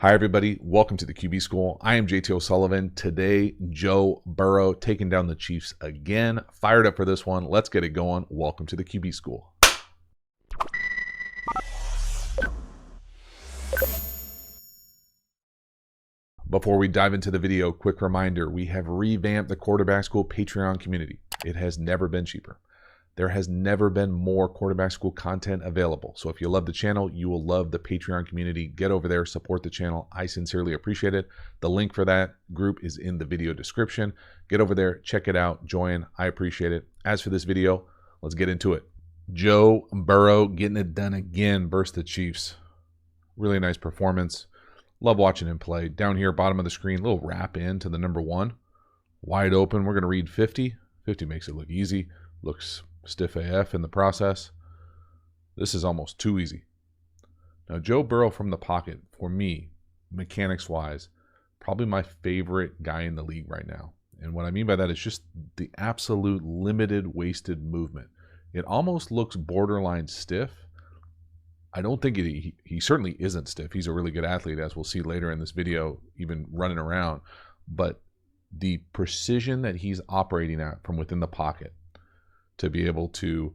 Hi, everybody. Welcome to the QB School. I am JT O'Sullivan. Today, Joe Burrow taking down the Chiefs again. Fired up for this one. Let's get it going. Welcome to the QB School. Before we dive into the video, quick reminder, we have revamped the Quarterback School Patreon community. It has never been cheaper. There has never been more Quarterback School content available. So if you love the channel, you will love the Patreon community. Get over there, support the channel. I sincerely appreciate it. The link for that group is in the video description. Get over there, check it out, join. I appreciate it. As for this video, let's get into it. Joe Burrow getting it done again versus the Chiefs. Really nice performance. Love watching him play. Down here, bottom of the screen, little wrap in to the number 1. Wide open. We're going to read 50. 50 makes it look easy. Looks stiff AF in the process. This is almost too easy. Now, Joe Burrow from the pocket, for me, mechanics-wise, probably my favorite guy in the league right now. And what I mean by that is just the absolute limited wasted movement. It almost looks borderline stiff. I don't think he certainly isn't stiff. He's a really good athlete, as we'll see later in this video, even running around. But the precision that he's operating at from within the pocket, to be able to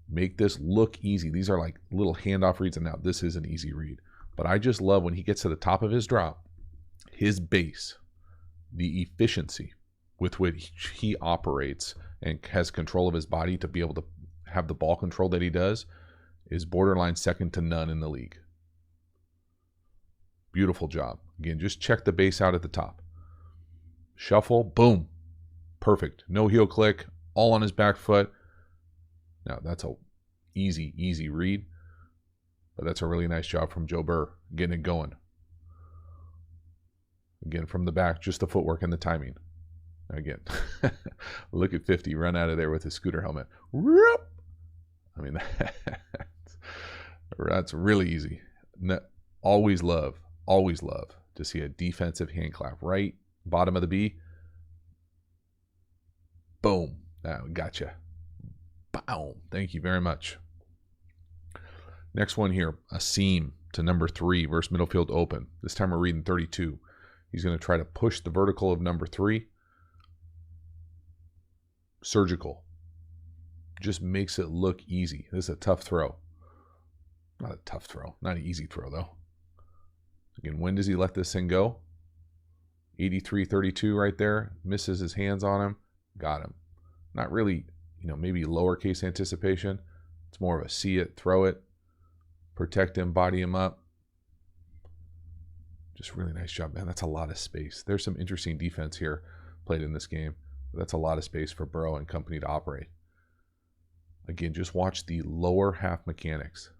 make this look easy. These are like little handoff reads, and now this is an easy read. But I just love when he gets to the top of his drop, his base, the efficiency with which he operates and has control of his body to be able to have the ball control that he does is borderline second to none in the league. Beautiful job. Again, just check the base out at the top. Shuffle, boom. Perfect. No heel click. All on his back foot. Now, that's a easy read. But that's a really nice job from Joe Burrow getting it going. Again, from the back, just the footwork and the timing. Again, look at 50 run out of there with his scooter helmet. I mean, that's really easy. Always love to see a defensive hand clap. Right bottom of the B. Boom. Now, gotcha. Boom. Thank you very much. Next one here, a seam to number 3 versus middle field open. This time we're reading 32. He's going to try to push the vertical of number 3. Surgical. Just makes it look easy. This is a tough throw. Not a tough throw. Not an easy throw, though. Again, when does he let this thing go? 83-32 right there. Misses his hands on him. Got him. Not really, maybe lowercase anticipation. It's more of a see it, throw it, protect him, body him up. Just really nice job, man. That's a lot of space. There's some interesting defense here played in this game. But that's a lot of space for Burrow and company to operate. Again, just watch the lower half mechanics.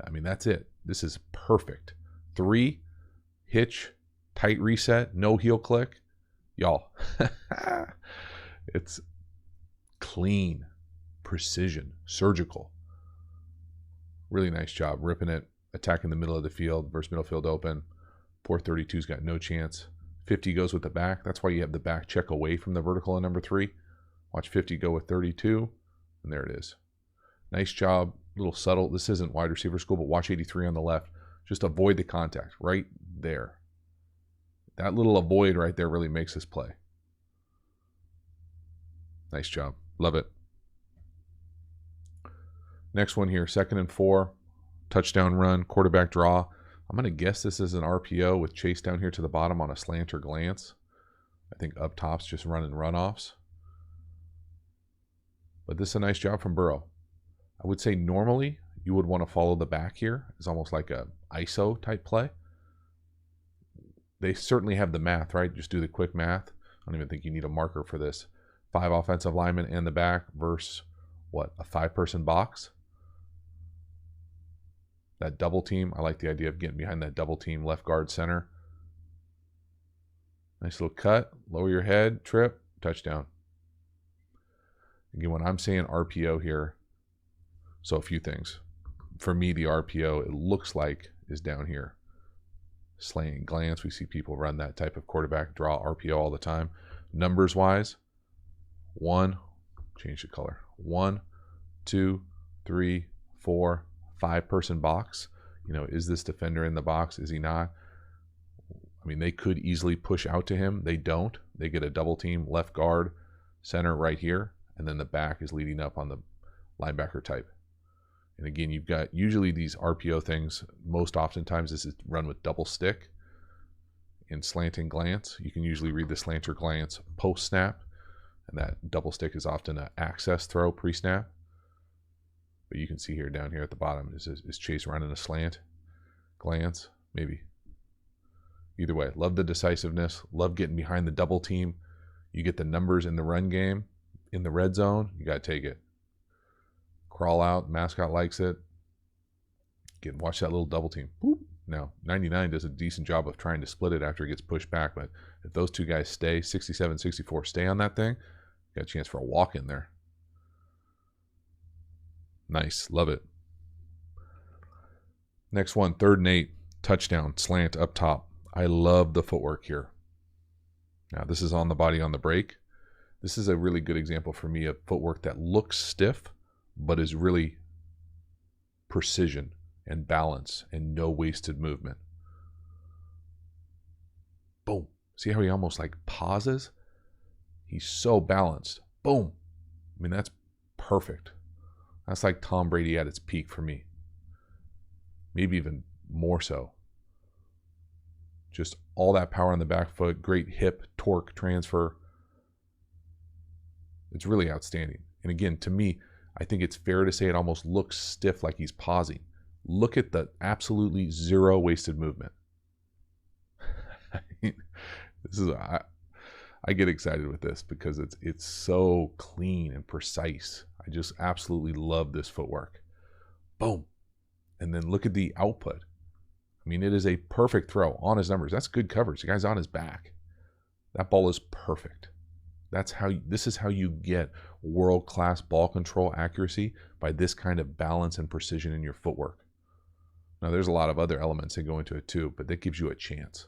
I mean, that's it. This is perfect. 3, hitch, tight reset, no heel click. Y'all, it's clean, precision, surgical. Really nice job ripping it, attacking the middle of the field versus middle field open. Poor 32's got no chance. 50 goes with the back. That's why you have the back check away from the vertical in number 3. Watch 50 go with 32, and there it is. Nice job, little subtle. This isn't wide receiver school, but watch 83 on the left. Just avoid the contact right there. That little avoid right there really makes this play. Nice job. Love it. Next one here, 2nd and 4. Touchdown run, quarterback draw. I'm going to guess this is an RPO with Chase down here to the bottom on a slant or glance. I think up top's just running runoffs. But this is a nice job from Burrow. I would say normally you would want to follow the back here. It's almost like a ISO type play. They certainly have the math, right? Just do the quick math. I don't even think you need a marker for this. 5 offensive linemen in the back versus, what, a 5-person box? That double team, I like the idea of getting behind that double team, left guard, center. Nice little cut, lower your head, trip, touchdown. Again, when I'm saying RPO here, so a few things. For me, the RPO, it looks like, is down here. Slant and glance, we see people run that type of quarterback draw RPO all the time. Numbers wise, 1, change the color, 1, 2, 3, 4, 5-person box. You know, is this defender in the box? Is he not? I mean, they could easily push out to him. They don't. They get a double team, left guard, center right here, and then the back is leading up on the linebacker type. And again, you've got usually these RPO things, most oftentimes this is run with double stick and slanting glance. You can usually read the slant or glance post snap, and that double stick is often an access throw pre-snap. But you can see here down here at the bottom is Chase running a slant, glance, maybe. Either way, love the decisiveness, love getting behind the double team. You get the numbers in the run game, in the red zone, you got to take it. Crawl out, mascot likes it. Watch that little double team. Boop. Now, 99 does a decent job of trying to split it after it gets pushed back, but if those two guys stay, 67, 64, stay on that thing, you got a chance for a walk in there. Nice, love it. Next one, 3rd and 8, touchdown, slant up top. I love the footwork here. Now, this is on the body on the break. This is a really good example for me of footwork that looks stiff, but is really precision and balance and no wasted movement. Boom. See how he almost like pauses? He's so balanced. Boom. I mean, that's perfect. That's like Tom Brady at its peak for me. Maybe even more so. Just all that power on the back foot, great hip torque transfer. It's really outstanding. And again, to me, I think it's fair to say it almost looks stiff, like he's pausing. Look at the absolutely zero wasted movement. I get excited with this because it's so clean and precise. I just absolutely love this footwork. Boom. And then look at the output. I mean, it is a perfect throw on his numbers. That's good coverage. The guy's on his back. That ball is perfect. This is how you get world-class ball control accuracy, by this kind of balance and precision in your footwork. Now, there's a lot of other elements that go into it too, but that gives you a chance.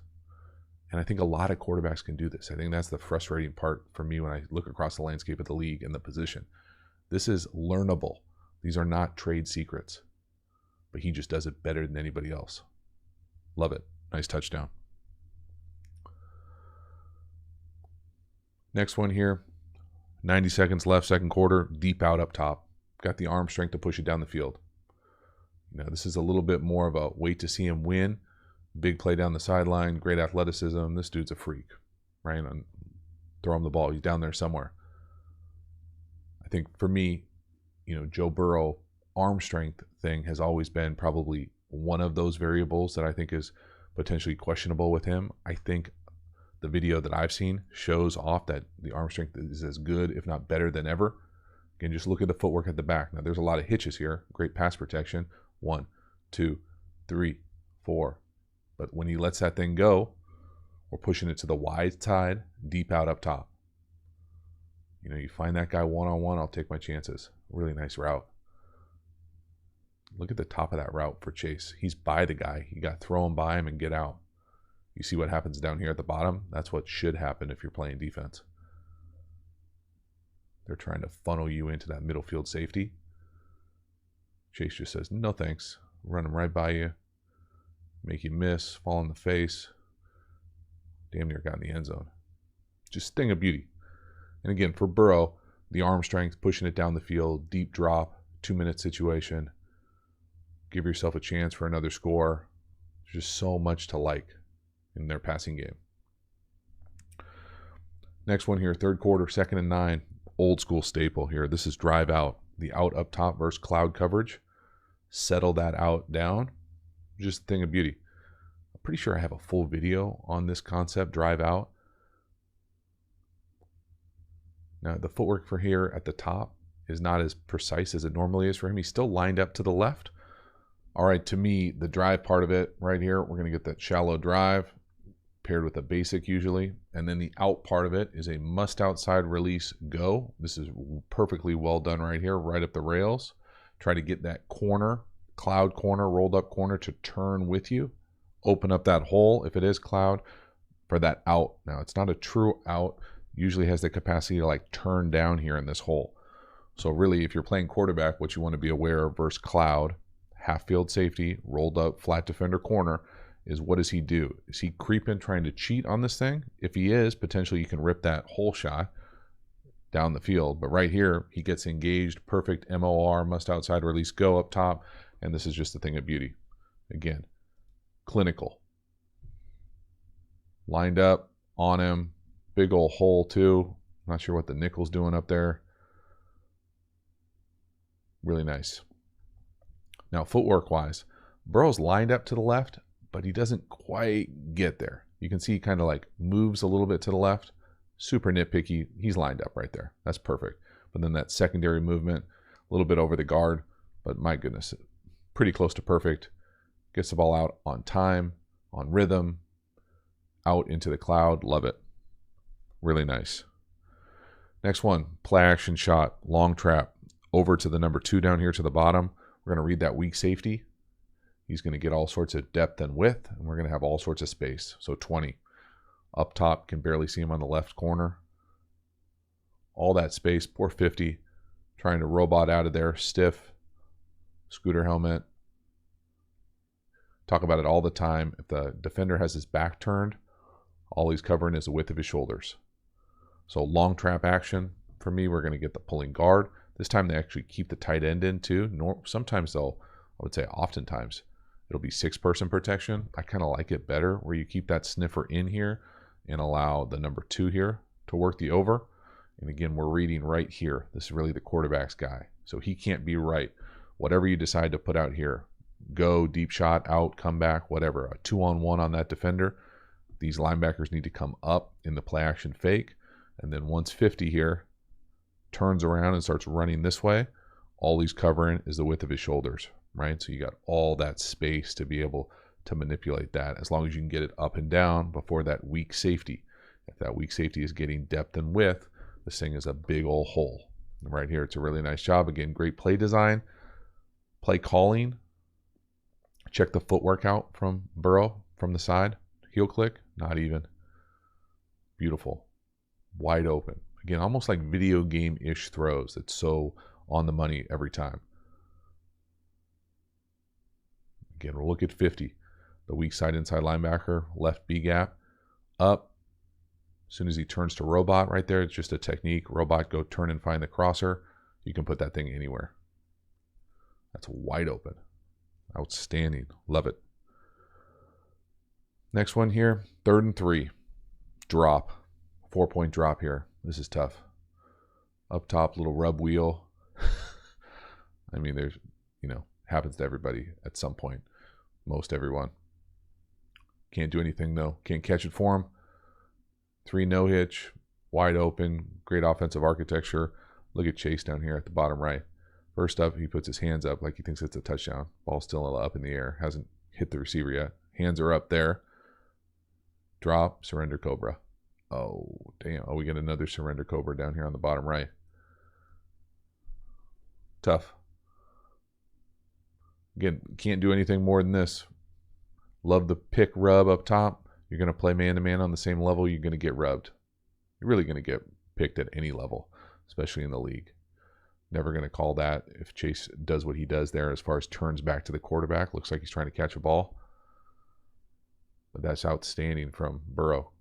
And I think a lot of quarterbacks can do this. I think that's the frustrating part for me when I look across the landscape of the league and the position. This is learnable. These are not trade secrets, but he just does it better than anybody else. Love it. Nice touchdown. Next one here, 90 seconds left, 2nd quarter, deep out up top. Got the arm strength to push it down the field. You know, this is a little bit more of a wait to see him win. Big play down the sideline, great athleticism. This dude's a freak, right? Throw him the ball. He's down there somewhere. I think for me, you know, Joe Burrow arm strength thing has always been probably one of those variables that I think is potentially questionable with him. I think the video that I've seen shows off that the arm strength is as good, if not better than ever. Again, just look at the footwork at the back. Now, there's a lot of hitches here. Great pass protection. 1, 2, 3, 4. But when he lets that thing go, we're pushing it to the wide side, deep out up top. You know, you find that guy one-on-one, I'll take my chances. Really nice route. Look at the top of that route for Chase. He's by the guy. You got to throw him by him and get out. You see what happens down here at the bottom? That's what should happen if you're playing defense. They're trying to funnel you into that middle field safety. Chase just says, no thanks. Run him right by you. Make you miss. Fall in the face. Damn near got in the end zone. Just thing of beauty. And again, for Burrow, the arm strength, pushing it down the field, deep drop, 2-minute situation. Give yourself a chance for another score. There's just so much to like in their passing game. Next one here, 3rd quarter, 2nd and 9. Old school staple here. This is drive out. The out up top versus cloud coverage. Settle that out down. Just a thing of beauty. I'm pretty sure I have a full video on this concept, drive out. Now, the footwork for here at the top is not as precise as it normally is for him. He's still lined up to the left. All right, to me, the drive part of it right here, we're going to get that shallow drive paired with a basic usually. And then the out part of it is a must outside release go. This is perfectly well done right here, right up the rails. Try to get that corner, cloud corner, rolled up corner to turn with you. Open up that hole, if it is cloud, for that out. Now, it's not a true out. Usually has the capacity to like turn down here in this hole. So really, if you're playing quarterback, what you want to be aware of versus cloud, half field safety, rolled up flat defender corner, is what does he do? Is he creeping, trying to cheat on this thing? If he is, potentially you can rip that hole shot down the field. But right here, he gets engaged, perfect MOR, must outside release go up top, and this is just a thing of beauty. Again, clinical. Lined up on him, big old hole too. Not sure what the nickel's doing up there. Really nice. Now, footwork-wise, Burrow's lined up to the left, but he doesn't quite get there. You can see he kind of like moves a little bit to the left. Super nitpicky. He's lined up right there. That's perfect. But then that secondary movement, a little bit over the guard, but my goodness, pretty close to perfect. Gets the ball out on time, on rhythm, out into the cloud. Love it. Really nice. Next one, play action shot, long trap, over to the number 2 down here to the bottom. We're going to read that weak safety. He's going to get all sorts of depth and width, and we're going to have all sorts of space. So 20. Up top, can barely see him on the left corner. All that space, poor 50. Trying to robot out of there, stiff. Scooter helmet. Talk about it all the time. If the defender has his back turned, all he's covering is the width of his shoulders. So long trap action. For me, we're going to get the pulling guard. This time they actually keep the tight end in too. Sometimes they'll, I would say oftentimes, it'll be 6-person protection. I kind of like it better where you keep that sniffer in here and allow the number 2 here to work the over. And again, we're reading right here. This is really the quarterback's guy. So he can't be right. Whatever you decide to put out here, go, deep shot, out, come back, whatever. A 2-on-1 on that defender. These linebackers need to come up in the play action fake. And then once 50 here turns around and starts running this way, all he's covering is the width of his shoulders, right? So you got all that space to be able to manipulate that as long as you can get it up and down before that weak safety. If that weak safety is getting depth and width, this thing is a big old hole. And right here, it's a really nice job. Again, great play design, play calling. Check the footwork out from Burrow from the side. Heel click, not even. Beautiful. Wide open. Again, almost like video game-ish throws. It's so on the money every time. Again, we'll look at 50. The weak side inside linebacker, left B gap, up. As soon as he turns to robot right there, it's just a technique. Robot, go turn and find the crosser. You can put that thing anywhere. That's wide open. Outstanding. Love it. Next one here, 3rd and 3. Drop. 4-point drop here. This is tough. Up top, little rub wheel. I mean, there's, happens to everybody at some point. Most everyone. Can't do anything though. Can't catch it for him. 3 no hitch. Wide open. Great offensive architecture. Look at Chase down here at the bottom right. First up, he puts his hands up like he thinks it's a touchdown. Ball's still up in the air. Hasn't hit the receiver yet. Hands are up there. Drop. Surrender Cobra. Oh, damn. Oh, we get another surrender Cobra down here on the bottom right. Tough. Again, can't do anything more than this. Love the pick rub up top. You're going to play man-to-man on the same level, you're going to get rubbed. You're really going to get picked at any level, especially in the league. Never going to call that if Chase does what he does there as far as turns back to the quarterback. Looks like he's trying to catch a ball. But that's outstanding from Burrow.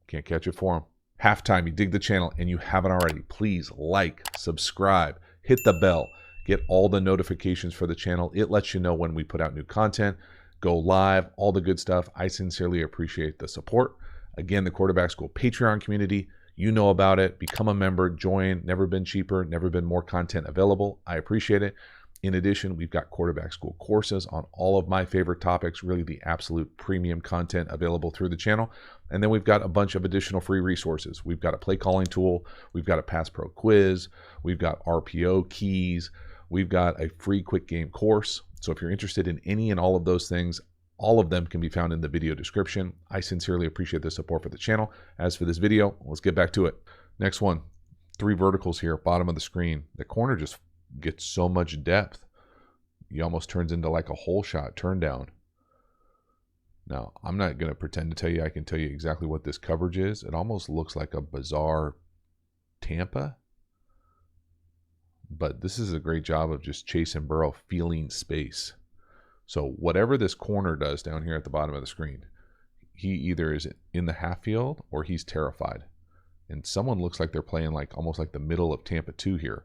Can't catch it for him. Halftime, you dig the channel and you haven't already, please like, subscribe, hit the bell, get all the notifications for the channel. It lets you know when we put out new content, go live, all the good stuff. I sincerely appreciate the support. Again, the Quarterback School Patreon community, you know about it. Become a member, join. Never been cheaper, never been more content available. I appreciate it. In addition, we've got Quarterback School courses on all of my favorite topics, really the absolute premium content available through the channel. And then we've got a bunch of additional free resources. We've got a play calling tool. We've got a Pass Pro Quiz. We've got RPO keys. We've got a free quick game course. So if you're interested in any and all of those things, all of them can be found in the video description. I sincerely appreciate the support for the channel. As for this video, let's get back to it. Next one, 3 verticals here, bottom of the screen. The corner just gets so much depth. He almost turns into like a hole shot, turn down. Now, I'm not going to pretend to tell you I can tell you exactly what this coverage is. It almost looks like a bizarre Tampa. but this is a great job of just Chase and Burrow feeling space. So whatever this corner does down here at the bottom of the screen, he either is in the half field or he's terrified. And someone looks like they're playing like almost like the middle of Tampa 2 here.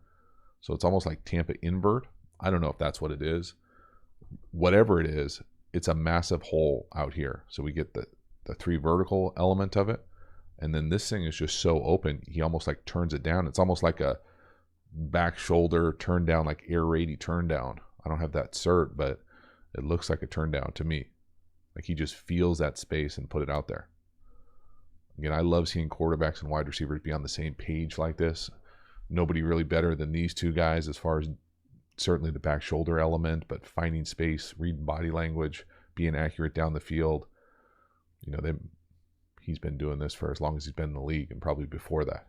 So it's almost like Tampa invert. I don't know if that's what it is. Whatever it is, it's a massive hole out here. So we get the 3 vertical element of it. And then this thing is just so open, he almost like turns it down. It's almost like a back shoulder turn down, like air raid turn down. I don't have that cert, but it looks like a turn down to me. Like he just feels that space and put it out there. Again, I love seeing quarterbacks and wide receivers be on the same page like this. Nobody really better than these two guys as far as certainly the back shoulder element, but finding space, reading body language, being accurate down the field. You know, he's been doing this for as long as he's been in the league and probably before that.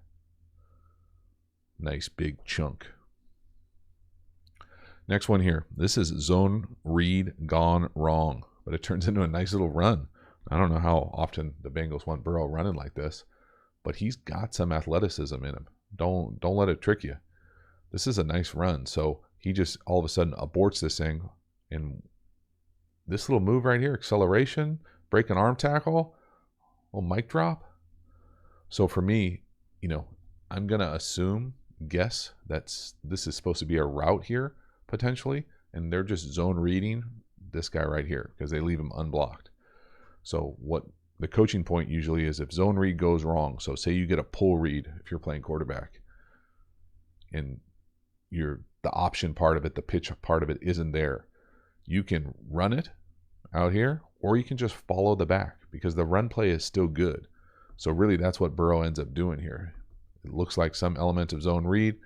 Nice big chunk. Next one here. This is zone read gone wrong, but it turns into a nice little run. I don't know how often the Bengals want Burrow running like this, but he's got some athleticism in him. Don't let it trick you. This is a nice run. So he just all of a sudden aborts this thing, and this little move right here, acceleration, break an arm tackle, little mic drop. So for me, you know, I'm gonna guess this is supposed to be a route here potentially, and they're just zone reading this guy right here because they leave him unblocked. So what the coaching point usually is, if zone read goes wrong, so say you get a pull read if you're playing quarterback, and the option part of it, the pitch part of it isn't there, you can run it out here, or you can just follow the back because the run play is still good. So really that's what Burrow ends up doing here. It looks like some element of zone read.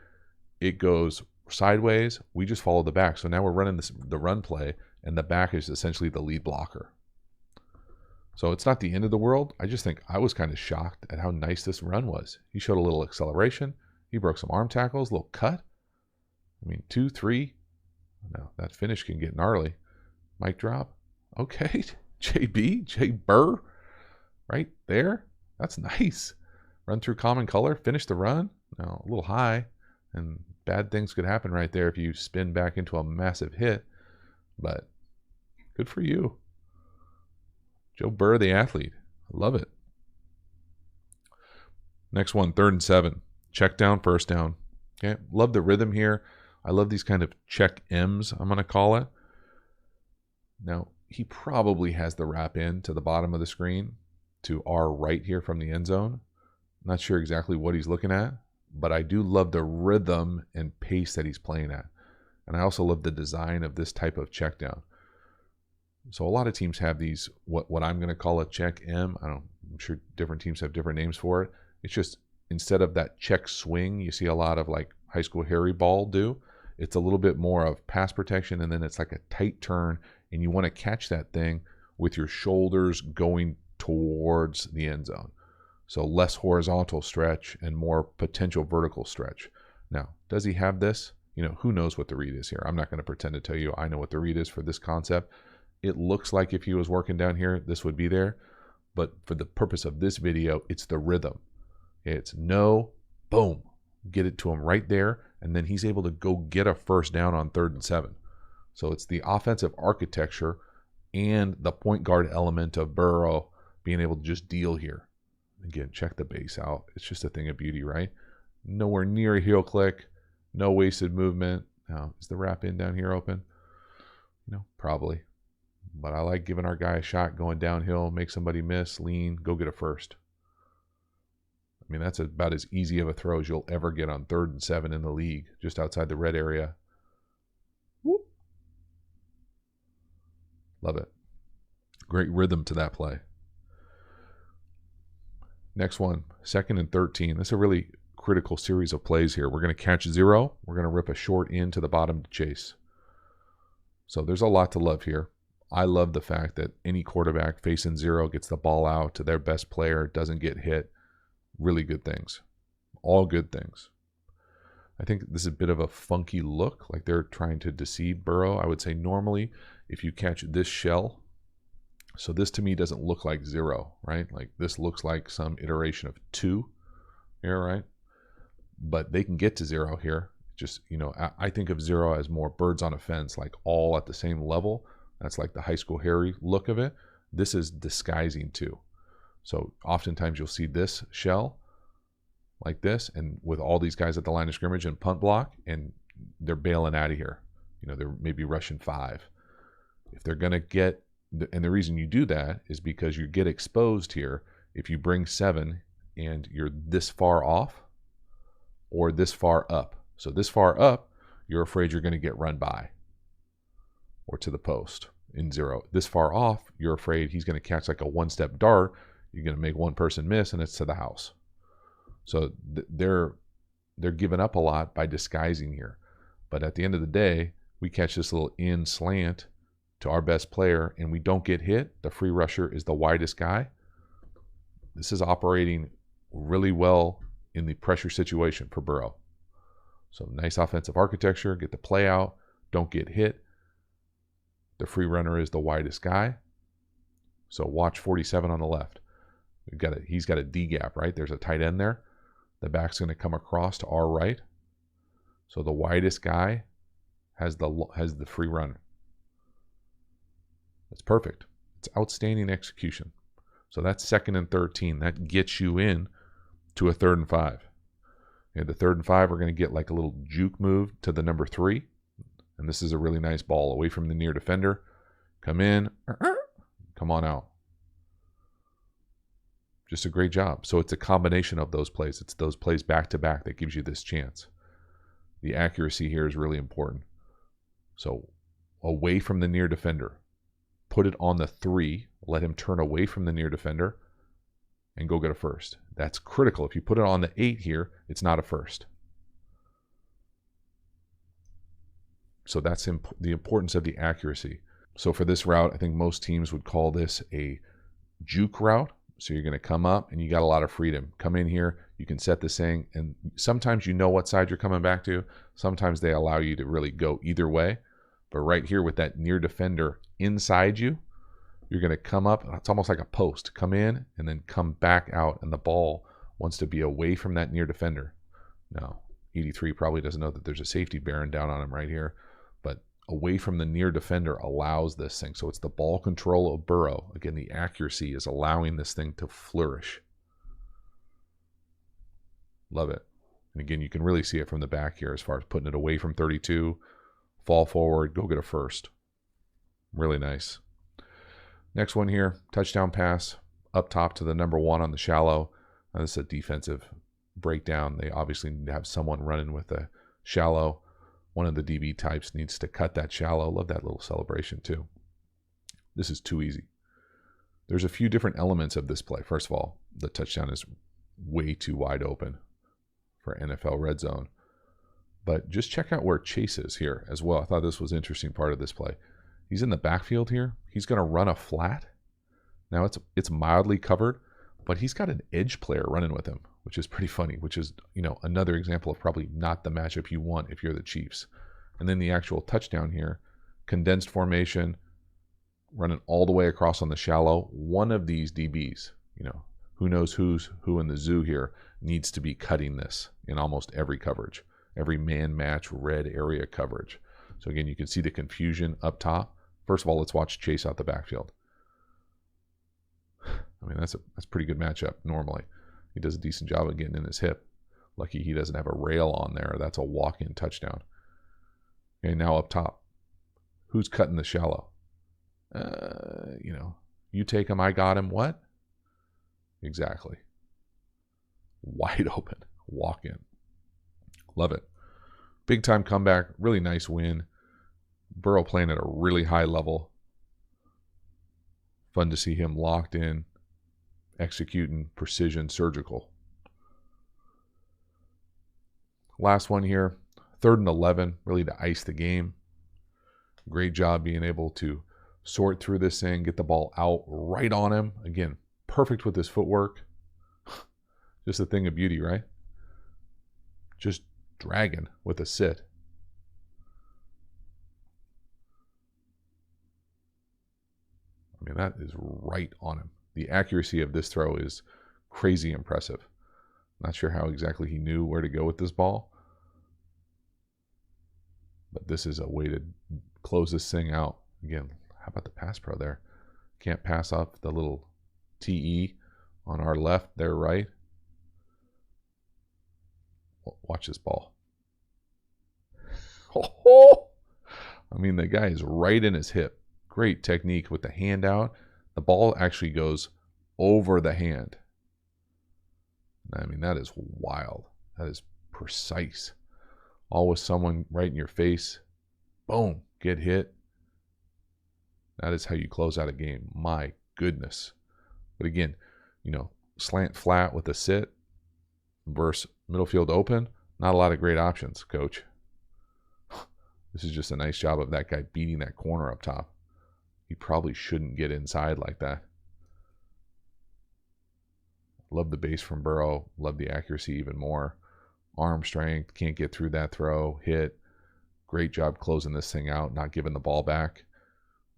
It goes sideways. We just follow the back. So now we're running the run play, and the back is essentially the lead blocker. So it's not the end of the world. I just think I was kind of shocked at how nice this run was. He showed a little acceleration. He broke some arm tackles, a little cut. I mean, 2, 3. Now that finish can get gnarly. Mic drop. Okay. J Burr. Right there. That's nice. Run through common color. Finish the run. Now a little high. And bad things could happen right there if you spin back into a massive hit. But good for you. Joe Burr, the athlete. I love it. Next one, 3rd and 7. Check down, first down. Okay, love the rhythm here. I love these kind of check M's, I'm going to call it. Now, he probably has the wrap in to the bottom of the screen to our right here from the end zone. Not sure exactly what he's looking at, but I do love the rhythm and pace that he's playing at. And I also love the design of this type of check down. So a lot of teams have these, what I'm going to call a check M. I'm sure different teams have different names for it. It's just instead of that check swing you see a lot of like high school Harry ball do, it's a little bit more of pass protection, and then it's like a tight turn, and you want to catch that thing with your shoulders going towards the end zone. So less horizontal stretch and more potential vertical stretch. Now, does he have this? You know, who knows what the read is here? I'm not going to pretend to tell you I know what the read is for this concept. It looks like if he was working down here, this would be there. But for the purpose of this video, it's the rhythm. It's no, boom, get it to him right there. And then he's able to go get a first down on 3rd and 7. So it's the offensive architecture and the point guard element of Burrow being able to just deal here. Again, check the base out. It's just a thing of beauty, right? Nowhere near a heel click. No wasted movement. Now, is the wrap in down here open? No, probably. But I like giving our guy a shot going downhill, make somebody miss, lean, go get a first. I mean, that's about as easy of a throw as you'll ever get on 3rd and 7 in the league, just outside the red area. Whoop. Love it. Great rhythm to that play. Next one, 2nd and 13. This is a really critical series of plays here. We're going to catch 0. We're going to rip a short in to the bottom to chase. So there's a lot to love here. I love the fact that any quarterback facing 0 gets the ball out to their best player, doesn't get hit. Really good things. All good things. I think this is a bit of a funky look, like they're trying to deceive Burrow. I would say normally if you catch this shell, so this to me doesn't look like 0, right? Like this looks like some iteration of 2 here, right? But they can get to 0 here Just, I think of zero as more birds on a fence, like all at the same level. That's like the high school Harry look of it. This is disguising too. So oftentimes you'll see this shell like this, and with all these guys at the line of scrimmage and punt block, and they're bailing out of here. They're maybe rushing 5. If they're going to get, and the reason you do that is because you get exposed here if you bring 7 and you're this far off or this far up. So this far up, you're afraid you're going to get run by or to the post in zero. This far off, you're afraid he's going to catch like a one-step dart. You're going to make one person miss, and it's to the house. So they're giving up a lot by disguising here. But at the end of the day, we catch this little in slant to our best player, and we don't get hit. The free rusher is the widest guy. This is operating really well in the pressure situation for Burrow. So nice offensive architecture, get the play out, don't get hit. The free runner is the widest guy. So watch 47 on the left. He's got a D gap, right? There's a tight end there. The back's going to come across to our right. So the widest guy has the free runner. That's perfect. It's outstanding execution. So that's 2nd and 13. That gets you in to a 3rd and 5. And the 3rd and 5, we're going to get like a little juke move to the number 3. And this is a really nice ball away from the near defender. Come in. Come on out. Just a great job. So it's a combination of those plays. It's those plays back to back that gives you this chance. The accuracy here is really important. So away from the near defender. Put it on the 3. Let him turn away from the near defender and go get a first. That's critical. If you put it on the 8 here, it's not a first. So that's the importance of the accuracy. So for this route, I think most teams would call this a juke route. So you're going to come up and you got a lot of freedom. Come in here, you can set this thing, and sometimes you know what side you're coming back to. Sometimes they allow you to really go either way. But right here with that near defender inside you, you're going to come up. It's almost like a post. Come in and then come back out, and the ball wants to be away from that near defender. Now, 83 probably doesn't know that there's a safety bearing down on him right here, but away from the near defender allows this thing. So it's the ball control of Burrow. Again, the accuracy is allowing this thing to flourish. Love it. And again, you can really see it from the back here as far as putting it away from 32, fall forward, go get a first. Really nice. Next one here, touchdown pass up top to the number 1 on the shallow. Now, this is a defensive breakdown. They obviously need to have someone running with a shallow. One of the DB types needs to cut that shallow. Love that little celebration too. This is too easy. There's a few different elements of this play. First of all, the touchdown is way too wide open for NFL red zone. But just check out where Chase is here as well. I thought this was an interesting part of this play. He's in the backfield here. He's going to run a flat. Now it's mildly covered, but he's got an edge player running with him, which is pretty funny, which is, another example of probably not the matchup you want if you're the Chiefs. And then the actual touchdown here, condensed formation, running all the way across on the shallow. One of these DBs, who knows who's who in the zoo here, needs to be cutting this in almost every coverage, every man match red area coverage. So again, you can see the confusion up top. First of all, let's watch Chase out the backfield. I mean, that's a pretty good matchup normally. He does a decent job of getting in his hip. Lucky he doesn't have a rail on there. That's a walk-in touchdown. Okay, now up top. Who's cutting the shallow? You take him, I got him. What? Exactly. Wide open. Walk-in. Love it. Big time comeback. Really nice win. Burrow playing at a really high level. Fun to see him locked in, executing precision surgical. Last one here, 3rd and 11, really to ice the game. Great job being able to sort through this thing, get the ball out right on him. Again, perfect with his footwork. Just a thing of beauty, right? Just dragging with a sit. I mean, that is right on him. The accuracy of this throw is crazy impressive. Not sure how exactly he knew where to go with this ball. But this is a way to close this thing out. Again, how about the pass pro there? Can't pass off the little TE on our left, their right. Watch this ball. Oh, I mean, the guy is right in his hip. Great technique with the hand out. The ball actually goes over the hand. I mean, that is wild. That is precise. All with someone right in your face. Boom, get hit. That is how you close out a game. My goodness. But again, you know, slant flat with a sit versus middle field open. Not a lot of great options, coach. This is just a nice job of that guy beating that corner up top. He probably shouldn't get inside like that. Love the base from Burrow. Love the accuracy even more. Arm strength. Can't get through that throw. Hit. Great job closing this thing out. Not giving the ball back.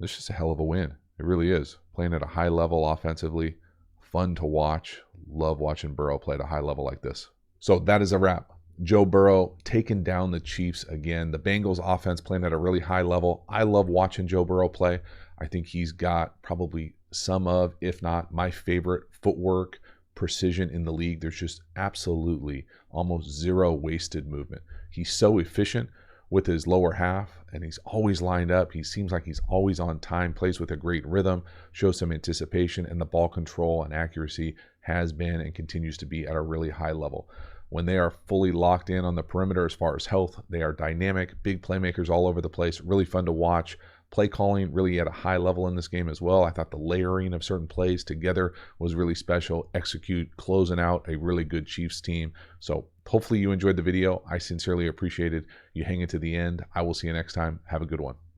This is just a hell of a win. It really is. Playing at a high level offensively. Fun to watch. Love watching Burrow play at a high level like this. So that is a wrap. Joe Burrow taking down the Chiefs again. The Bengals offense playing at a really high level. I love watching Joe Burrow play. I think he's got probably some of, if not my favorite footwork, precision in the league. There's just absolutely almost zero wasted movement. He's so efficient with his lower half, and he's always lined up. He seems like he's always on time, plays with a great rhythm, shows some anticipation, and the ball control and accuracy has been and continues to be at a really high level. When they are fully locked in on the perimeter as far as health, they are dynamic, big playmakers all over the place, really fun to watch. Play calling really at a high level in this game as well. I thought the layering of certain plays together was really special. Execute, closing out a really good Chiefs team. So hopefully you enjoyed the video. I sincerely appreciate it. You hang it to the end. I will see you next time. Have a good one.